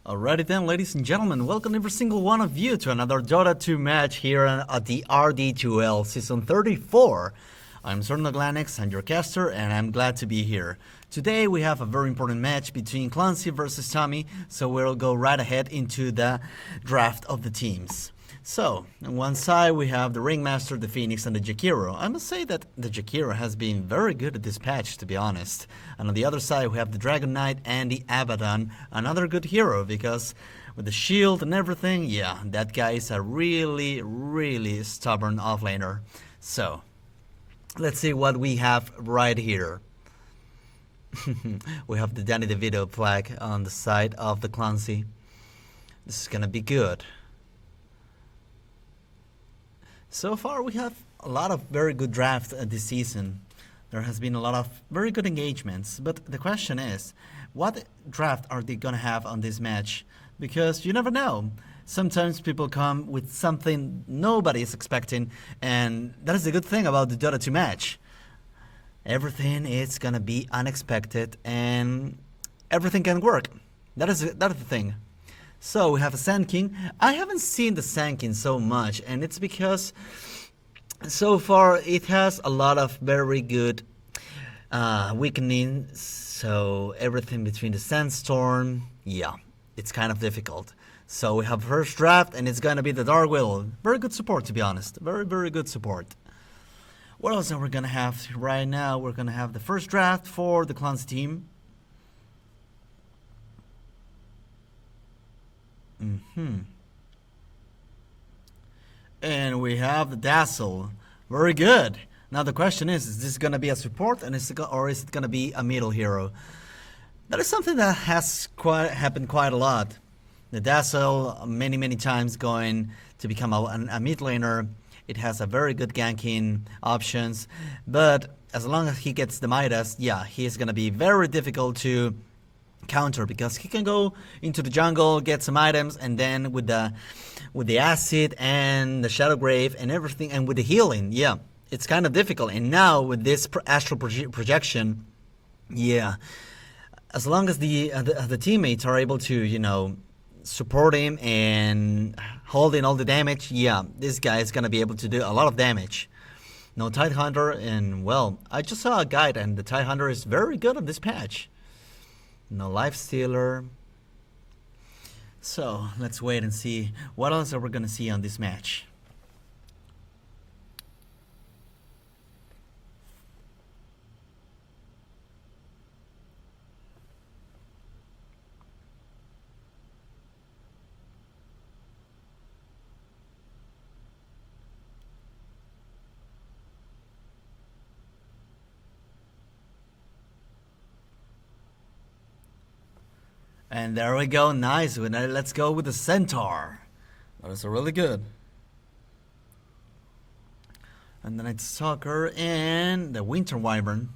Alrighty then, ladies and gentlemen, welcome every single one of you to another Dota 2 match here at the R2DL Season 34. I'm Clonze, I'm your caster, and I'm glad to be here. Today we have a very important match between Clonze versus Tommy, so we'll go right ahead into the draft of the teams. So, on one side we have the Ringmaster, the Phoenix, and the Jakiro. I must say that the Jakiro has been very good at this patch, to be honest. And on the other side we have the Dragon Knight and the Abaddon, another good hero, because with the shield and everything, yeah, that guy is a really stubborn offlaner. So, let's see what we have right here. We have the Danny DeVito flag on the side of the Clonze. This is gonna be good. So far, we have a lot of very good drafts this season. There has been a lot of very good engagements, but the question is, what draft are they gonna have on this match? Because you never know. Sometimes people come with something nobody is expecting, and that is the good thing about the Dota 2 match. Everything is gonna be unexpected, and everything can work. That is the thing. So we have a Sand King. I haven't seen the Sand King so much, and it's because so far it has a lot of very good weakening. So everything between the Sandstorm, yeah, it's kind of difficult. So we have first draft, and it's gonna be the Dark Will. Very good support, to be honest. Very good support. What else are we gonna have right now? We're gonna have the first draft for the Clonze team. And we have the Dazzle. Very good. Now the question is this going to be a support or is it going to be a middle hero? That is something that has happened quite a lot. The Dazzle many times going to become a mid laner. It has a very good ganking options, but as long as he gets the Midas, yeah, he is going to be very difficult to counter, because he can go into the jungle, get some items, and then with the acid and the shadow grave and everything, and with the healing, yeah, it's kind of difficult. And now with this astral projection, yeah, as long as the teammates are able to, you know, support him and holding all the damage, yeah, this guy is gonna be able to do a lot of damage. No Tidehunter, and well, I just saw a guide, and the Tidehunter is very good on this patch. No Life Stealer. So let's wait and see what else are we gonna see on this match. And there we go, nice. Let's go with the Centaur. That was really good. And the Night Stalker and the Winter Wyvern.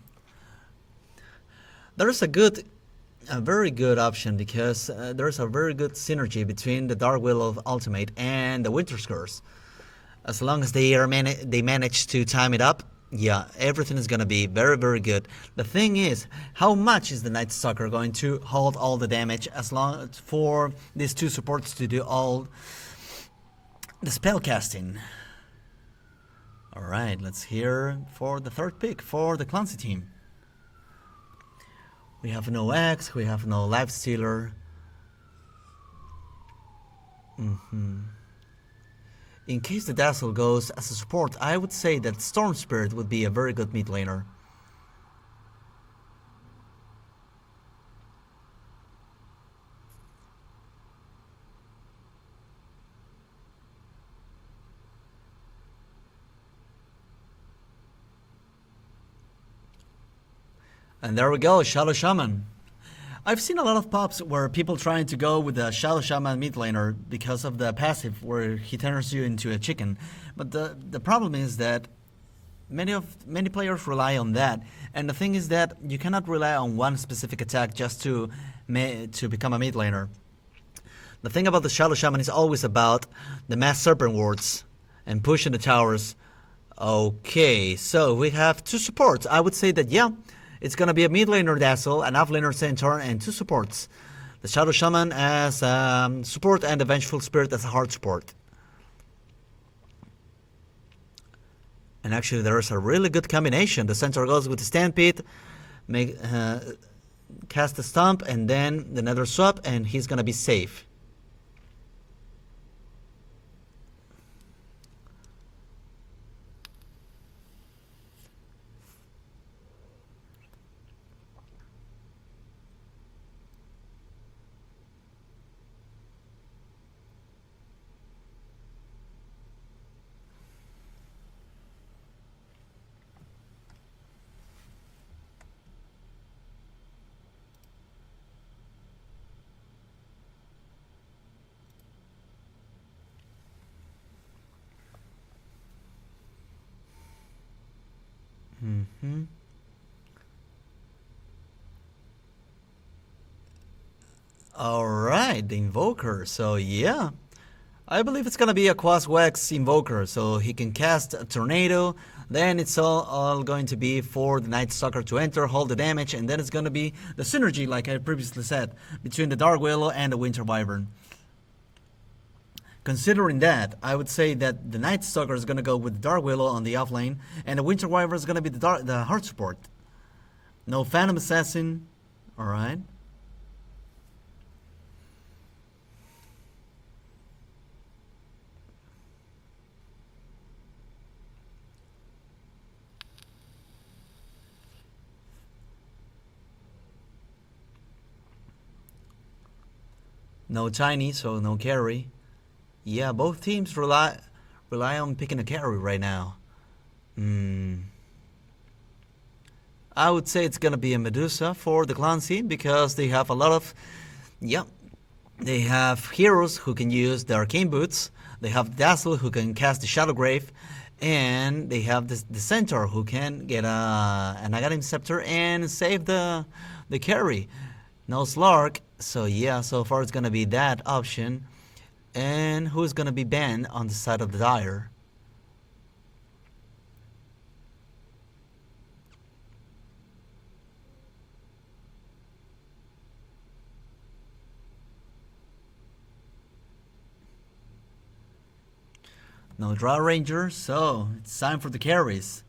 There is a very good option, because there is a very good synergy between the Dark Will of Ultimate and the Winter's Curse. As long as they manage to time it up, yeah, everything is gonna be very good. The thing is, how much is the Night Stalker going to hold all the damage as long for these two supports to do all the spell casting? Alright, let's hear for the third pick for the Clonze team. We have no X, we have no Life Stealer. In case the Dazzle goes as a support, I would say that Storm Spirit would be a very good mid laner. And there we go, Shadow Shaman. I've seen a lot of pops where people trying to go with the Shadow Shaman mid laner because of the passive where he turns you into a chicken. But the problem is that many players rely on that, and the thing is that you cannot rely on one specific attack just to become a mid laner. The thing about the Shadow Shaman is always about the Mass Serpent wards and pushing the towers. Okay, so we have two supports. I would say that, yeah, it's gonna be a mid laner Dazzle, an off laner Centaur, and two supports. The Shadow Shaman as support and the Vengeful Spirit as a hard support. And actually there is a really good combination. The Centaur goes with the Stampede, cast the Stomp, and then the Nether Swap, and he's gonna be safe. Alright, the Invoker. So yeah, I believe it's gonna be a Quas-Wex Invoker, so he can cast a Tornado, then it's all going to be for the Night Stalker to enter, hold the damage, and then it's gonna be the synergy, like I previously said, between the Dark Willow and the Winter Wyvern. Considering that, I would say that the Night Stalker is gonna go with the Dark Willow on the offlane, and the Winter Wyvern is gonna be the hard support. No Phantom Assassin, alright. No Tiny, so no carry. Yeah, both teams rely on picking a carry right now. I would say it's gonna be a Medusa for the Clonze because they have a lot of, they have heroes who can use the Arcane Boots. They have Dazzle who can cast the Shadow Grave, and they have the Centaur who can get an Aghanim Scepter and save the carry. No Slark, so yeah, so far it's gonna be that option. And who's gonna be banned on the side of the Dire? No Draw Ranger, so it's time for the carries.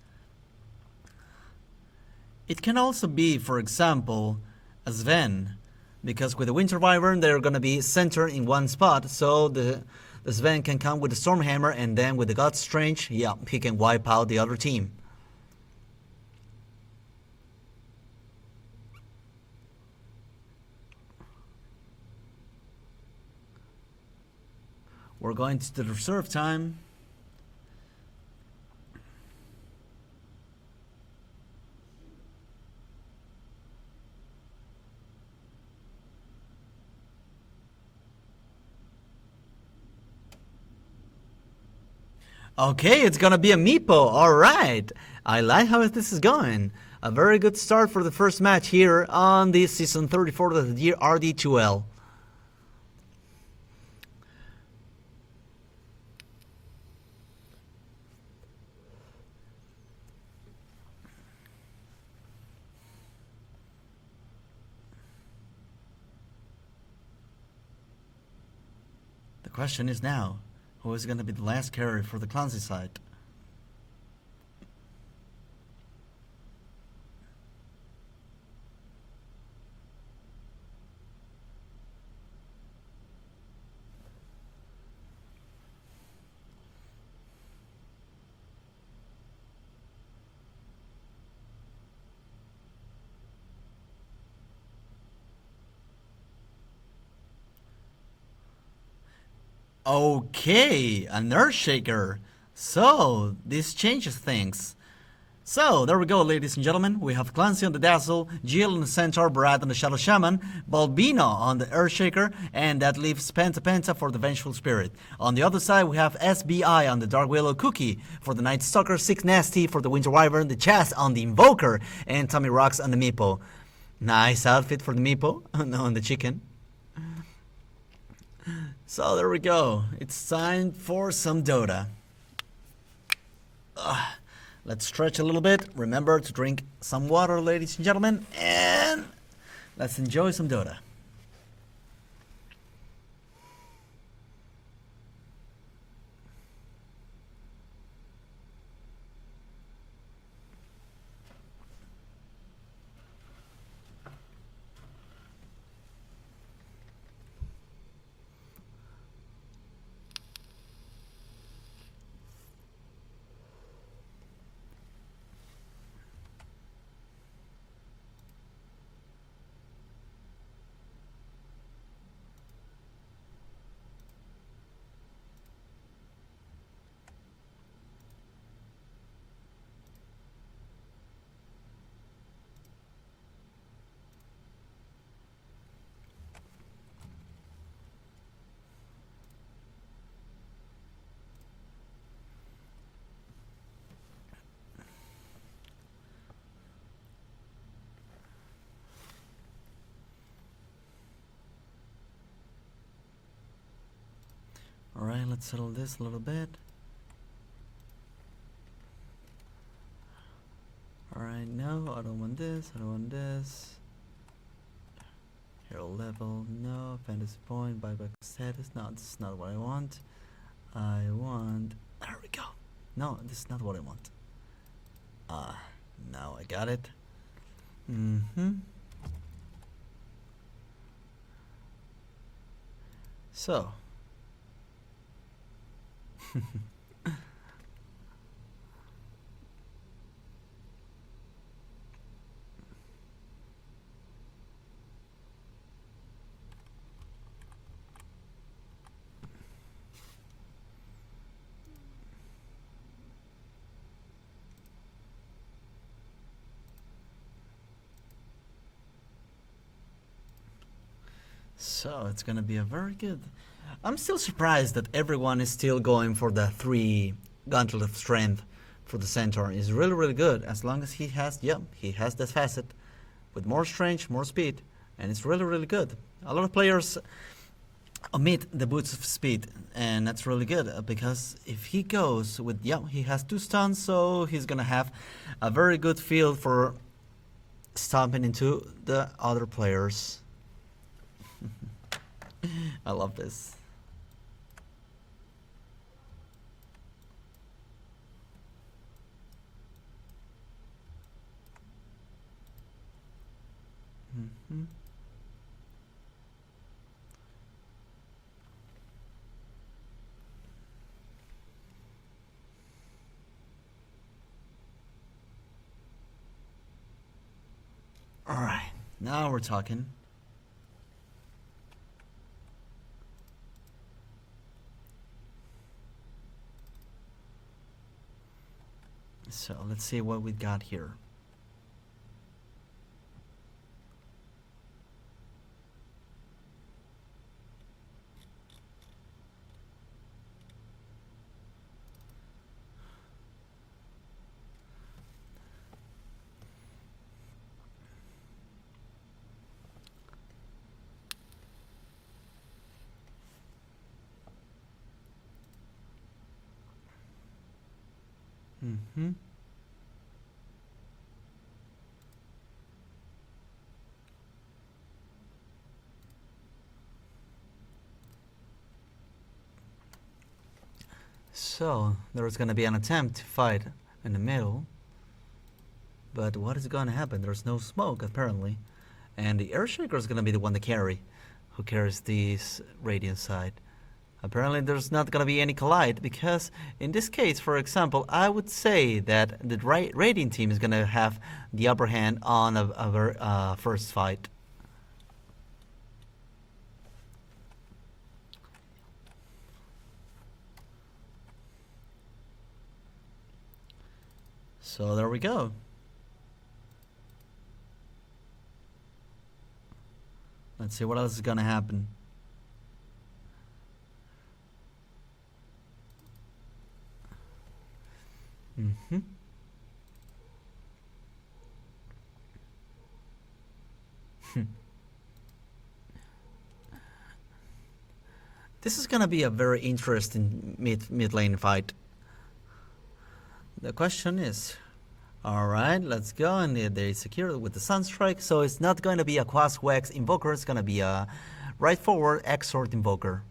It can also be, for example, a Sven, because with the Winter Wyvern they're gonna be centered in one spot, so the Sven can come with the Stormhammer, and then with the God Strange, yeah, he can wipe out the other team. We're going to the reserve time. Okay, it's gonna be a Meepo. Alright, I like how this is going. A very good start for the first match here on the season 34 of the R2DL. The question is now, who is going to be the last carry for the Clonze side? Okay, an Earthshaker. So, this changes things. So, there we go, ladies and gentlemen. We have Clancy on the Dazzle, Jill on the Centaur, Brad on the Shadow Shaman, Balbino on the Earthshaker, and that leaves Penta Penta for the Vengeful Spirit. On the other side, we have SBI on the Dark Willow, Cookie for the Night Stalker, Sick Nasty for the Winter Wyvern, the Chast on the Invoker, and Tommy Rocks on the Meepo. Nice outfit for the Meepo, no, on the chicken. So there we go. It's time for some Dota. Let's stretch a little bit. Remember to drink some water, ladies and gentlemen, and let's enjoy some Dota. Alright, let's settle this a little bit. Alright, no, I don't want this, I don't want this. Hero level, no. Fantasy point, buyback status, no, this is not what I want. I want, there we go. No, this is not what I want. Now I got it. So. So it's gonna be a very good. I'm still surprised that everyone is still going for the 3 Gauntlet of Strength for the Centaur. Is really, really good as long as he has, he has that facet with more strength, more speed, and it's really, really good. A lot of players omit the boots of speed, and that's really good because if he goes with, he has 2 stuns, so he's gonna have a very good field for stomping into the other players. I love this. All right, now we're talking. So let's see what we got here. So there's gonna be an attempt to fight in the middle, but what is gonna happen? There's no smoke apparently, and the Earthshaker is gonna be the one to carry, who carries this Radiant side. Apparently there's not gonna be any collide because in this case, for example, I would say that the Radiant team is gonna have the upper hand on our first fight. So there we go. Let's see what else is gonna happen. This is gonna be a very interesting mid lane fight. The question is, alright, let's go, and they secure with the Sunstrike, so it's not going to be a Quas-Wex Invoker, it's gonna be a right forward Exort Invoker.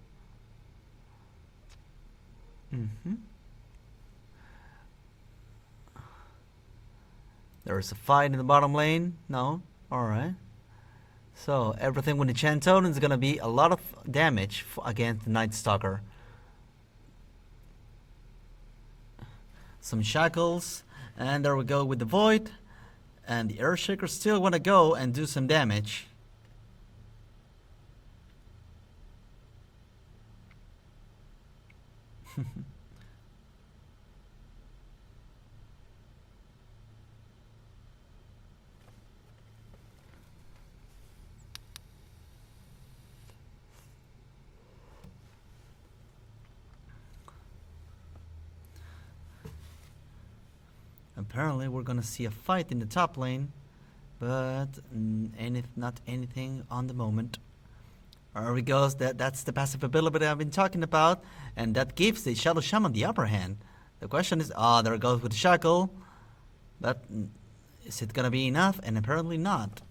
There's a fight in the bottom lane, no, alright. So everything with the Enchant Totem is gonna be a lot of damage against the Night Stalker. Some shackles, and there we go with the Void, and the Earthshaker still want to go and do some damage. Apparently we're gonna see a fight in the top lane, but not anything on the moment. There we go. That's the passive ability I've been talking about, and that gives the Shadow Shaman the upper hand. The question is, there it goes with the Shackle, but is it gonna be enough? And apparently not.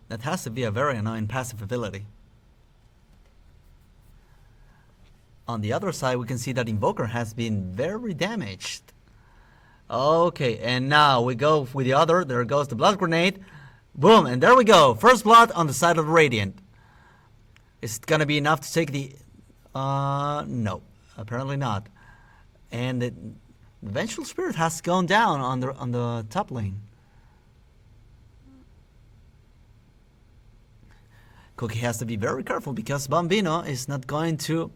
That has to be a very annoying passive ability. On the other side, we can see that Invoker has been very damaged. Okay, and now we go with the other. There goes the Blood Grenade. Boom, and there we go. First blood on the side of the Radiant. Is it gonna be enough to take the... no, apparently not. And the Vengeful Spirit has gone down on the top lane. Cookie has to be very careful because Bambino is not going to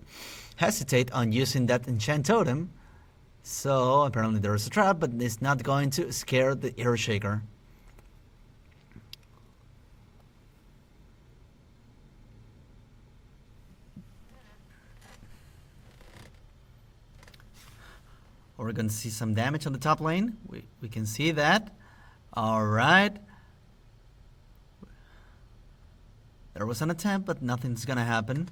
hesitate on using that enchant totem. So apparently there is a trap, but it's not going to scare the Earth Shaker. We're going to see some damage on the top lane. We can see that. Alright. There was an attempt, but nothing's going to happen.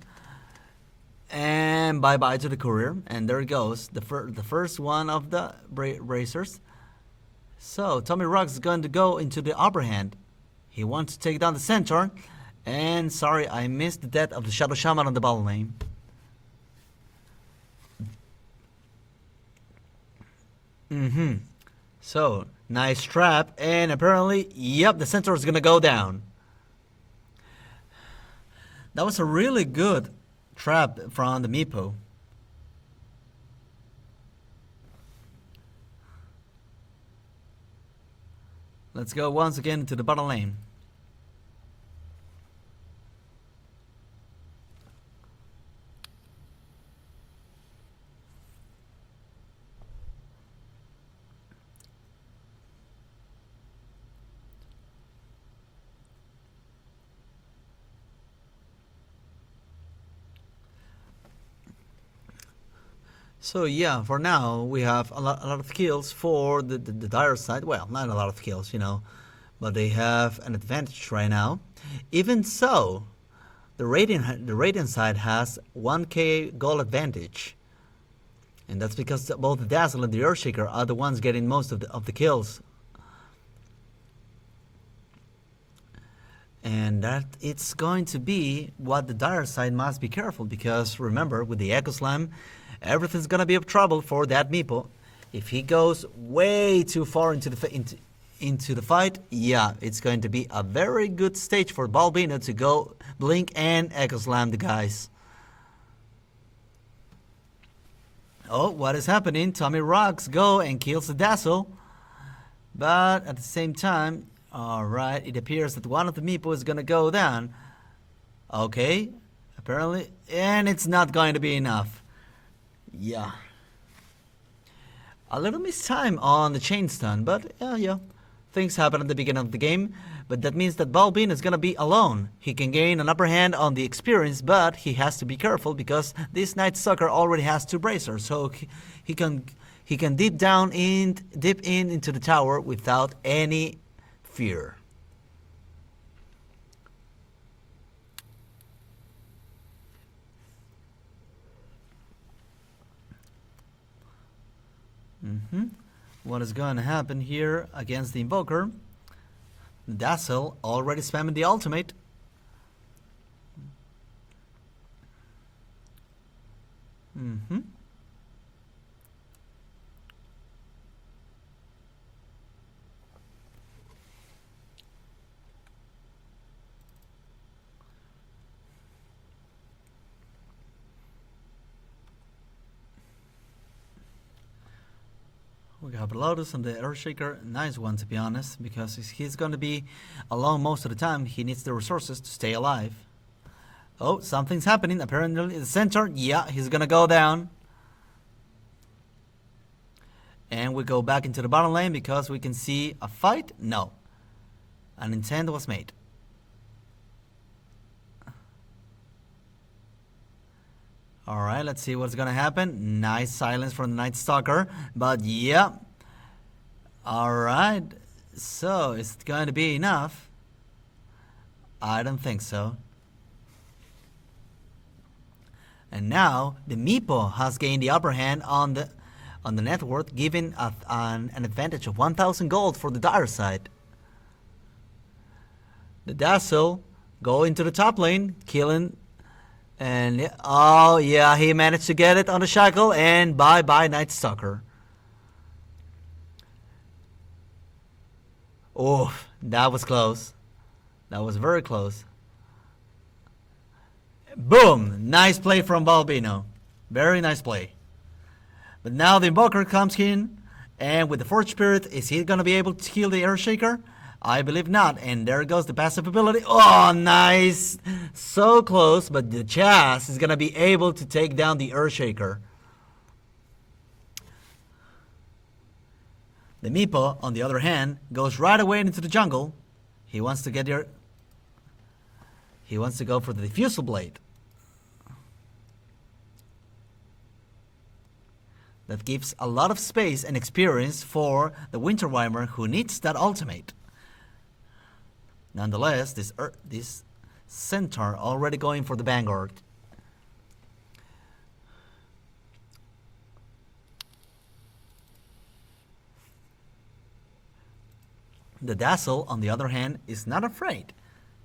And bye-bye to the courier. And there it goes. The first one of the racers. So, Tommy Rocks is going to go into the upper hand. He wants to take down the Centaur. And sorry, I missed the death of the Shadow Shaman on the bottom lane. So, nice trap. And apparently, yep, the Centaur is going to go down. That was a really good trap from the Meepo. Let's go once again to the bottom lane. So yeah, for now we have a lot of kills for the Dire side. Well, not a lot of kills, you know, but they have an advantage right now. Even so, the Radiant side has 1k gold advantage, and that's because both the Dazzle and the Earthshaker are the ones getting most of the kills. And that it's going to be what the Dire side must be careful, because remember, with the Echo Slam, everything's gonna be of trouble for that Meepo. If he goes way too far into the fight, yeah, it's going to be a very good stage for Balbino to go blink and Echo Slam the guys. Oh, what is happening? Tommy Rocks go and kills the Dazzle, but at the same time, alright, it appears that one of the Meepo is gonna go down. Okay, apparently, and it's not going to be enough. Yeah. A little missed time on the chain stun, but yeah. Things happen at the beginning of the game, but that means that Balbin is gonna be alone. He can gain an upper hand on the experience, but he has to be careful because this Night Stalker already has 2 bracers, so he can dip in into the tower without any fear. What is going to happen here against the Invoker? Dazzle already spamming the ultimate. We got Lotus and the Earthshaker, nice one to be honest, because he's going to be alone most of the time. He needs the resources to stay alive. Oh, something's happening. Apparently the Centaur, yeah, he's going to go down. And we go back into the bottom lane because we can see a fight. No, an intent was made. Alright, let's see what's gonna happen. Nice silence from the Night Stalker. But yeah. Alright. So, is it going to be enough? I don't think so. And now the Meepo has gained the upper hand on the net worth, giving an advantage of 1,000 gold for the dire side. The Dazzle go into the top lane, killing, and oh yeah, he managed to get it on the shackle, and bye bye Night Stalker. Oh, that was close. That was very close. Boom! Nice play from Balbino. Very nice play. But now the Invoker comes in, and with the Forge Spirit, is he gonna be able to kill the Earthshaker? I believe not, and there goes the passive ability. Oh, nice! So close, but the Jazz is gonna be able to take down the Earthshaker. The Meepo, on the other hand, goes right away into the jungle. He wants to get there. He wants to go for the Diffusal Blade. That gives a lot of space and experience for the Winter Wyvern, who needs that ultimate. Nonetheless, this Centaur already going for the Vanguard. The Dazzle, on the other hand, is not afraid.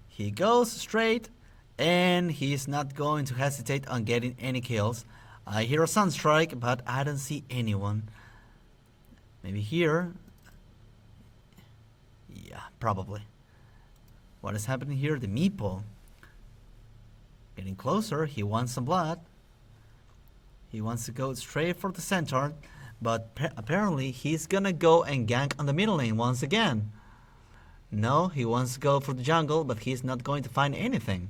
He goes straight, and he's not going to hesitate on getting any kills. I hear a Sunstrike, but I don't see anyone. Maybe here. Yeah, probably. What is happening here? The Meepo getting closer. He wants some blood. He wants to go straight for the Centaur, but apparently he's gonna go and gank on the middle lane once again. No, he wants to go for the jungle, but he's not going to find anything.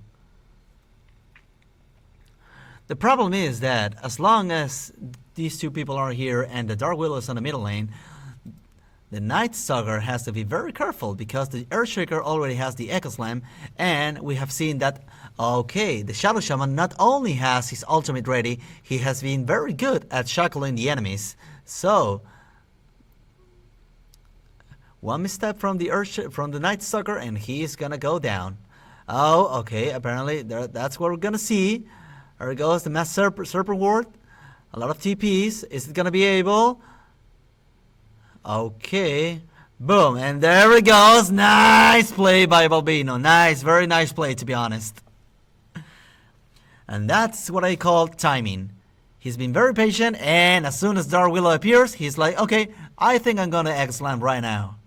The problem is that as long as these two people are here and the Dark Willow is on the middle lane, the Night Stalker has to be very careful because the Earthshaker already has the Echo Slam, and we have seen that, okay, the Shadow Shaman not only has his ultimate ready, he has been very good at shackling the enemies. So, one misstep from the Night Stalker and he is gonna go down. Oh, okay, apparently that's what we're gonna see. There goes the Mass Serpent Ward. A lot of TPs. Is it gonna be able? Okay. Boom, and there it goes. Nice play by Balbino. Nice, very nice play, to be honest. And that's what I call timing. He's been very patient, and as soon as Dark Willow appears, he's like, okay, I think I'm gonna X-Slam right now.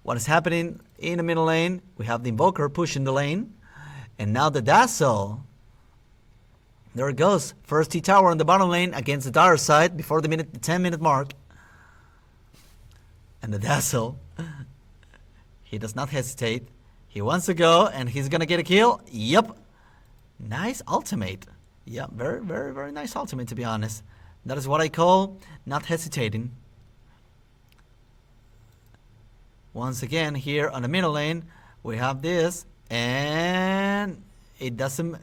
What is happening in the middle lane? We have the Invoker pushing the lane. And now the Dazzle. There it goes. First T-Tower on the bottom lane against the dire side before the 10-minute mark. And the Dazzle, he does not hesitate. He wants to go, and he's gonna get a kill. Yep. Nice ultimate. Yeah, very, very, very nice ultimate, to be honest. That is what I call not hesitating. Once again, here on the middle lane, we have this, and it doesn't.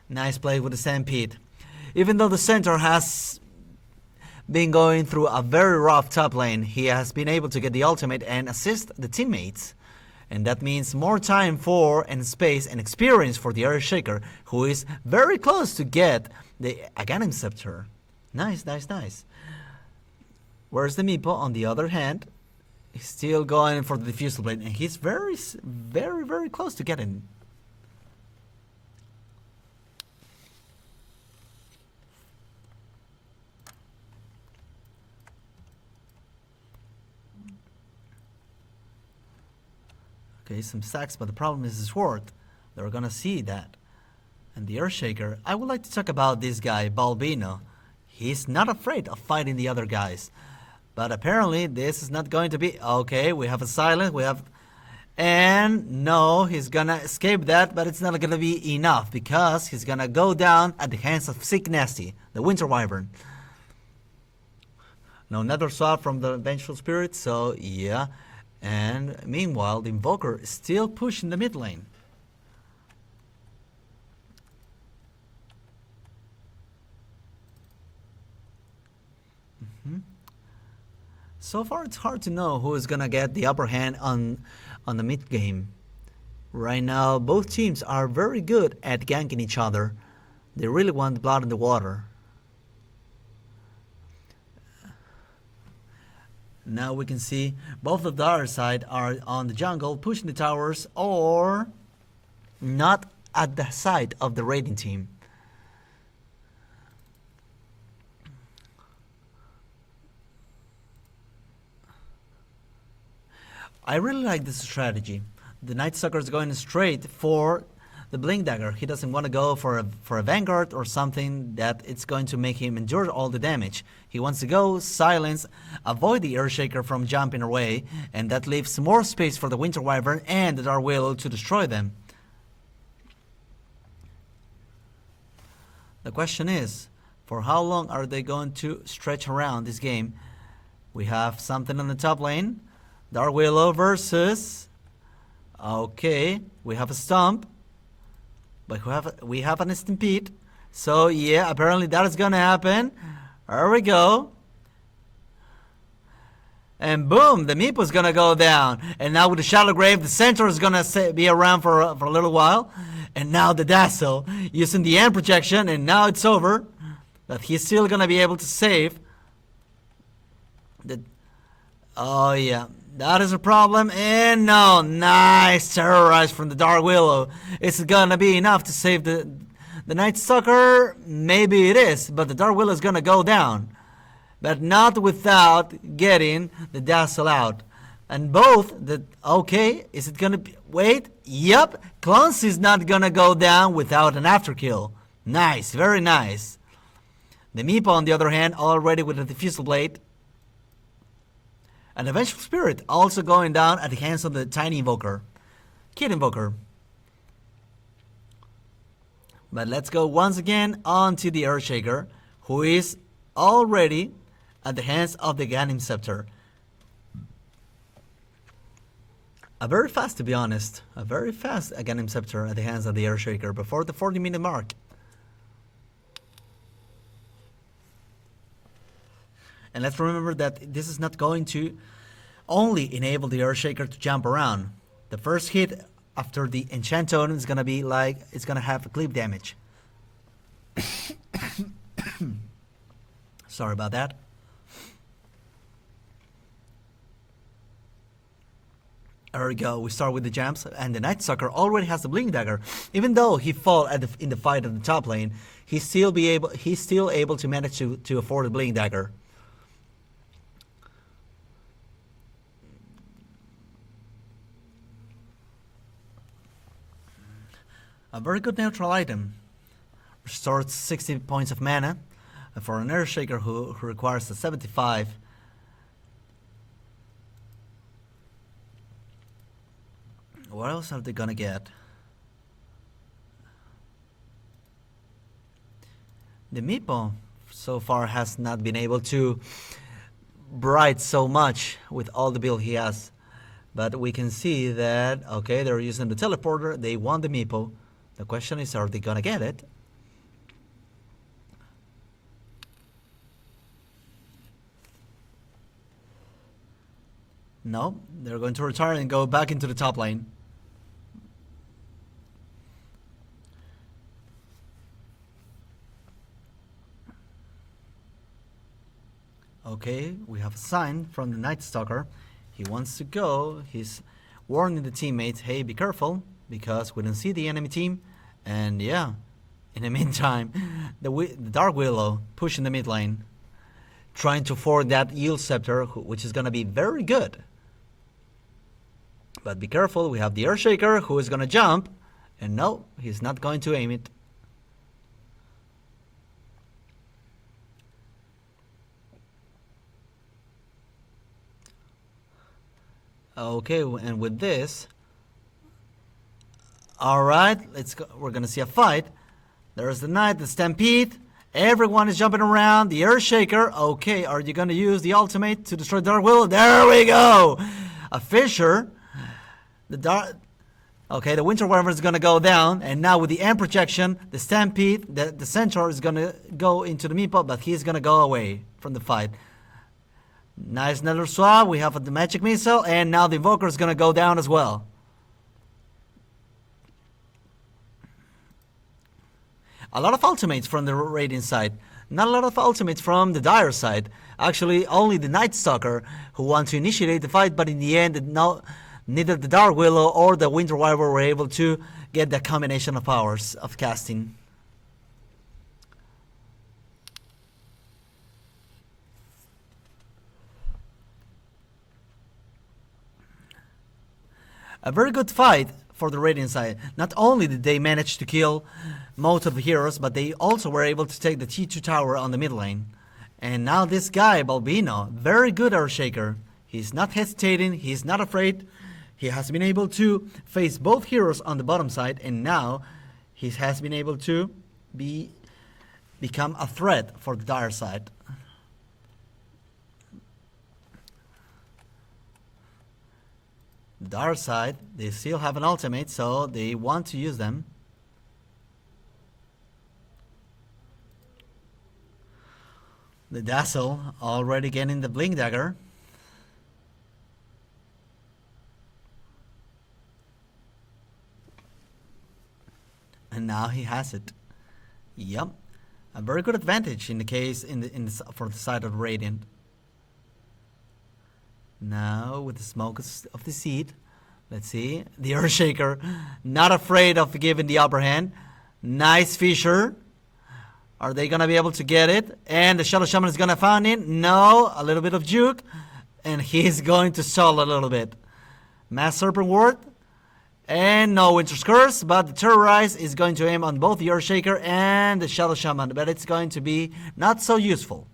Nice play with the Stampede. Even though the Centaur has been going through a very rough top lane, he has been able to get the ultimate and assist the teammates. And that means more time for and space and experience for the Earthshaker, who is very close to get the Aghanim Scepter. Nice, nice, nice. Where's the Meepo, on the other hand? He's still going for the Diffusal Blade, and he's very, very, very close to getting. Okay, some stacks, but the problem is his sword. They're gonna see that. And the Earthshaker, I would like to talk about this guy, Balbino. He's not afraid of fighting the other guys. But apparently, this is not going to be... Okay, we have a silence, we have... And no, he's gonna escape that, but it's not gonna be enough, because he's gonna go down at the hands of Sick Nasty, the Winter Wyvern. No Nether Swap from the Vengeful Spirit, so yeah. And meanwhile, the Invoker is still pushing the mid lane. So far, it's hard to know who is gonna get the upper hand on the mid game. Right now, both teams are very good at ganking each other. They really want blood in the water. Now we can see both of the other side are on the jungle, pushing the towers, or not at the side of the raiding team. I really like this strategy. The Night Stalker is going straight for the Blink Dagger. He doesn't want to go for a Vanguard or something that it's going to make him endure all the damage. He wants to go, silence, avoid the Earthshaker from jumping away, and that leaves more space for the Winter Wyvern and the Dark Willow to destroy them. The question is, for how long are they going to stretch around this game? We have something on the top lane. Dark Willow versus... Okay, we have a Stomp. But we have an Stampede. So yeah, apparently that is gonna happen. There we go. And boom, the Meepo is gonna go down. And now with the Shallow Grave, the Centaur is gonna be around for a little while. And now the Dazzle using the end projection, and now it's over. But he's still gonna be able to save. Oh yeah, that is a problem. And no, nice terrorize from the Dark Willow. Is it gonna be enough to save the Night Stalker? Maybe it is, but the Dark Willow is gonna go down. But not without getting the Dazzle out. And both, okay, is it gonna be, wait, yep, Clonze is not gonna go down without an afterkill. Nice, very nice. The Meepo, on the other hand, already with a Diffusal Blade. And the Vengeful Spirit also going down at the hands of the Tiny Invoker. Kid Invoker. But let's go once again onto the Earthshaker, who is already at the hands of the Ganem Scepter. A very fast, to be honest, a very fast Ganem Scepter at the hands of the Earthshaker before the 40-minute mark. And let's remember that this is not going to only enable the Earthshaker to jump around. The first hit after the enchant totem is gonna be like, it's gonna have a clip damage. Sorry about that. There we go, we start with the jumps, and the Night Stalker already has the Blink Dagger. Even though he fought in the fight in the top lane, he's still able to manage to afford the Blink Dagger. A very good neutral item. Restores 60 points of mana for an Earthshaker who requires a 75. What else are they gonna get? The Meepo so far has not been able to bright so much with all the build he has. But we can see that, okay, they're using the teleporter, they want the Meepo. The question is, are they gonna get it? No, they're going to retire and go back into the top lane. Okay, we have a sign from the Night Stalker. He wants to go. He's warning the teammates, hey, be careful, because we don't see the enemy team. And yeah, in the meantime, the Dark Willow pushing the mid lane, trying to afford that Yield Scepter, which is going to be very good. But be careful, we have the Earthshaker who is going to jump, and no, he's not going to aim it. Okay, and with this, alright, we're gonna see a fight. There's the Knight, the Stampede, everyone is jumping around, the Earthshaker. Okay, are you gonna use the ultimate to destroy Dark Willow? There we go! A Fissure. Okay, the Winter Wyvern is gonna go down, and now with the end projection, the Stampede, the Centaur is gonna go into the Meepo, but he's gonna go away from the fight. Nice nether swap. We have the magic missile, and now the invoker is gonna go down as well. A lot of ultimates from the Radiant side. Not a lot of ultimates from the Dire side. Actually, only the Night Stalker who want to initiate the fight, but in the end, neither the Dark Willow or the Winter Wyvern were able to get that combination of powers of casting. A very good fight for the Radiant side. Not only did they manage to kill most of the heroes, but they also were able to take the T2 tower on the mid lane. And now this guy, Balbino, very good Earthshaker. He's not hesitating, he's not afraid. He has been able to face both heroes on the bottom side, and now he has been able to become a threat for the Dire side. The Dire side, they still have an ultimate, so they want to use them. The Dazzle already getting the Blink Dagger. And now he has it. Yep, a very good advantage in the case for the side of Radiant. Now with the smoke of the seed, let's see the Earthshaker, not afraid of giving the upper hand. Nice Fissure. Are they gonna be able to get it? And the Shadow Shaman is gonna find it. No, a little bit of juke, and he's going to stall a little bit. Mass Serpent Ward. And no Winter's Curse, but the Terrorize is going to aim on both the Earthshaker and the Shadow Shaman, but it's going to be not so useful.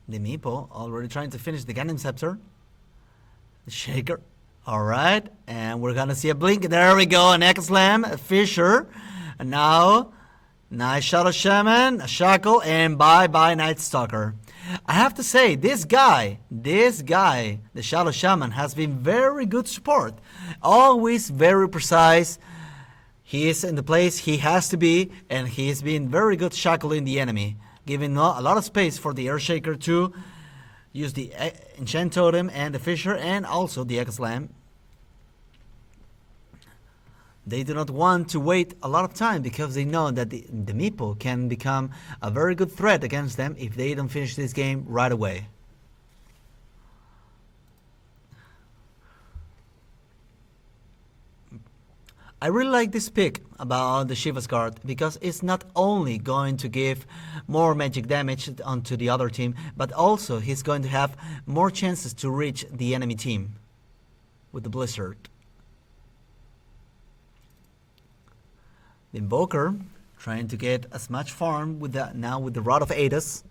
The Meepo already trying to finish the Ganem Scepter. The Shaker. Alright, and we're gonna see a blink. There we go, an Echo Slam, a Fissure. And now, nice Shadow Shaman, a Shackle, and bye-bye Night Stalker. I have to say, this guy, the Shadow Shaman, has been very good support. Always very precise. He is in the place he has to be, and he's been very good shackling the enemy, giving a lot of space for the Earthshaker to use the Enchant Totem and the Fissure, and also the Echo Slam. They do not want to wait a lot of time because they know that the Meepo can become a very good threat against them if they don't finish this game right away. I really like this pick about the Shiva's Guard because it's not only going to give more magic damage onto the other team, but also he's going to have more chances to reach the enemy team with the Blizzard. The Invoker trying to get as much farm with the Rod of Adas.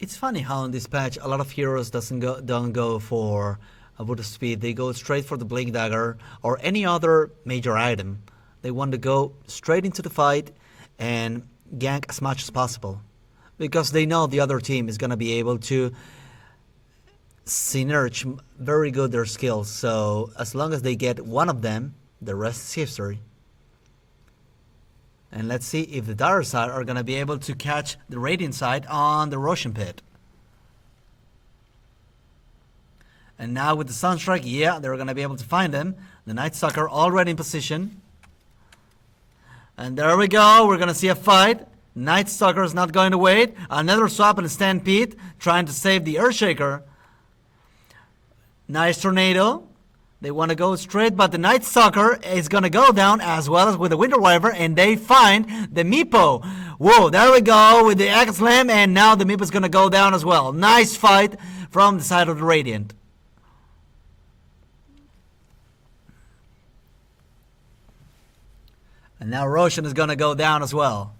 It's funny how in this patch a lot of heroes don't go for a boost of speed. They go straight for the Blink Dagger or any other major item. They want to go straight into the fight and gank as much as possible because they know the other team is going to be able to synerge very good their skills. So as long as they get one of them, the rest is history. And let's see if the Dire side are going to be able to catch the Radiant side on the Roshan Pit. And now with the Sunstrike, yeah, they're going to be able to find them. The Night Stalker already in position. And there we go. We're going to see a fight. Night Stalker is not going to wait. Another swap and a Stampede trying to save the Earthshaker. Nice Tornado. They want to go straight, but the Night Stalker is going to go down as well as with the Winter Wyvern, and they find the Meepo. Whoa, there we go with the Echo Slam, and now the Meepo is going to go down as well. Nice fight from the side of the Radiant. And now Roshan is gonna go down as well.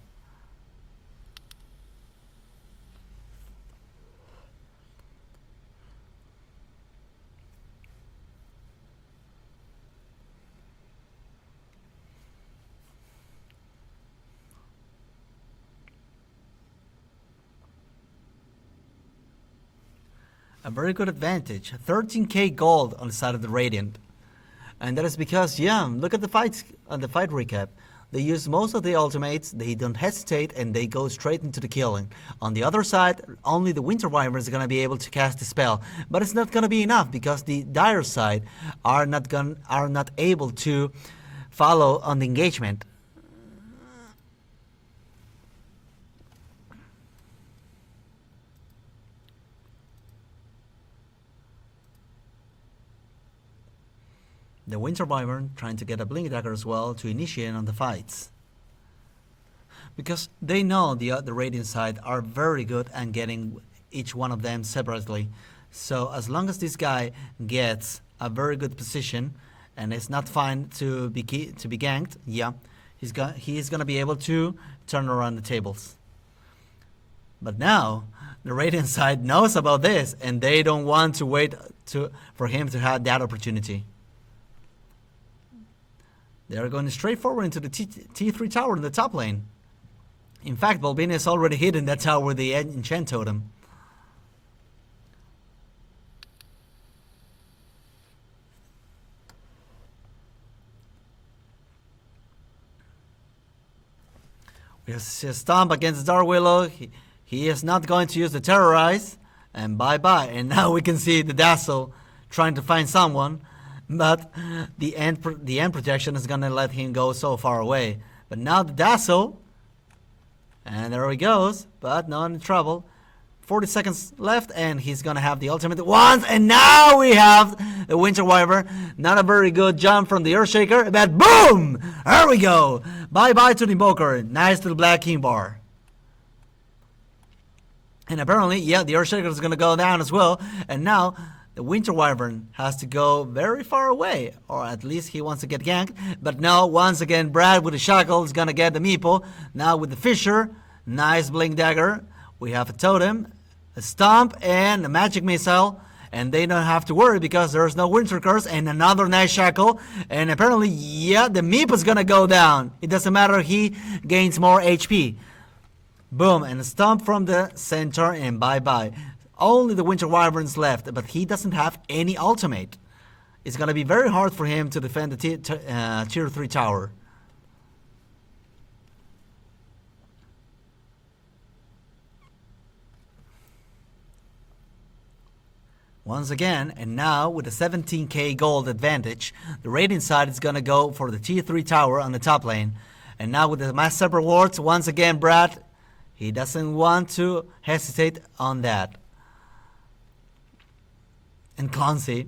A very good advantage. 13k gold on the side of the Radiant. And that is because, yeah, look at the fights on the fight recap. They use most of the ultimates, they don't hesitate, and they go straight into the killing. On the other side, only the Winter Wyvern is gonna be able to cast the spell. But it's not gonna be enough because the Dire side are not able to follow on the engagement. The Winter Wyvern trying to get a Blink Dagger as well to initiate on the fights. Because they know the Radiant side are very good at getting each one of them separately. So as long as this guy gets a very good position and it's not fine to be ganked, yeah, he is gonna be able to turn around the tables. But now the Radiant side knows about this and they don't want to wait for him to have that opportunity. They are going straight forward into the T3 tower in the top lane. In fact, Balbina is already hidden that tower with the enchant totem. We see a stomp against Dark Willow. He is not going to use the Terrorize. And bye-bye. And now we can see the Dazzle trying to find someone. But the end protection is gonna let him go so far away. But now the Dazzle, and there he goes, but not in trouble. 40 seconds left, and he's gonna have the ultimate once, and now we have the Winter Wyvern. Not a very good jump from the Earthshaker, but boom! There we go! Bye-bye to the Invoker. Nice little black king bar. And apparently, yeah, the Earthshaker is gonna go down as well, and now the Winter Wyvern has to go very far away, or at least he wants to get ganked. But no, once again, Brad with the Shackle is gonna get the Meeple. Now with the Fisher, nice Blink Dagger. We have a Totem, a Stomp, and a Magic Missile. And they don't have to worry because there's no Winter Curse and another nice Shackle. And apparently, yeah, the Meeple is gonna go down. It doesn't matter, he gains more HP. Boom, and a Stomp from the center, and bye-bye. Only the Winter Wyvern's left, but he doesn't have any ultimate. It's gonna be very hard for him to defend the tier 3 tower. Once again, and now with a 17k gold advantage, the Radiant side is gonna go for the tier 3 tower on the top lane. And now with the Mass Separate Wards, once again, Brad, he doesn't want to hesitate on that. And Clonze.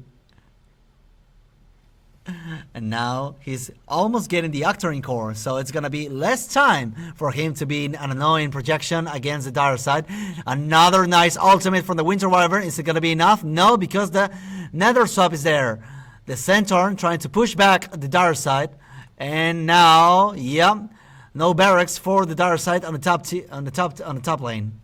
And now he's almost getting the Octarine Core, so it's gonna be less time for him to be an annoying projection against the Dire side. Another nice ultimate from the Winter Wyvern. Is it gonna be enough? No, because the Nether Swap is there. The Centaur trying to push back the Dire side. And now, yeah, no barracks for the Dire side on the top lane.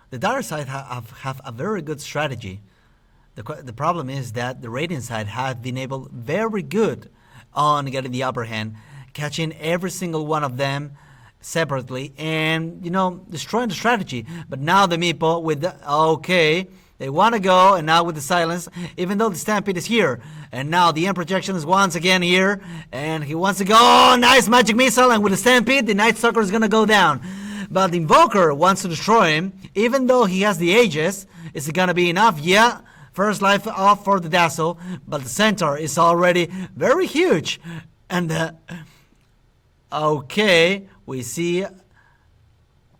The Dire side have a very good strategy. The problem is that the Radiant side have been able very good on getting the upper hand, catching every single one of them separately and, you know, destroying the strategy. But now the Meeple with the, okay, they want to go, and now with the silence, even though the Stampede is here. And now the End Projection is once again here, and he wants to go, oh, nice Magic Missile, and with the Stampede, the Night Stalker is going to go down. But the Invoker wants to destroy him, even though he has the Aegis. Is it gonna be enough? Yeah. First life off for the Dazzle, but the Centaur is already very huge. And okay, we see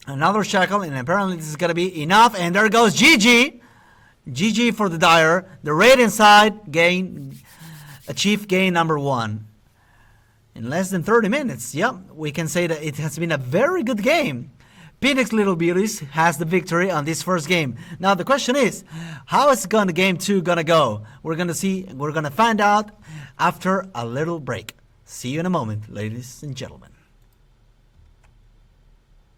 another Shackle, and apparently this is gonna be enough. And there goes GG. GG for the Dire. The Radiant side achieve gain number 1. in less than 30 minutes. Yep, we can say that it has been a very good game. Phoenix Little Beauties has the victory on this first game. Now the question is, how is game 2 gonna go? We're gonna find out after a little break. See you in a moment, ladies and gentlemen.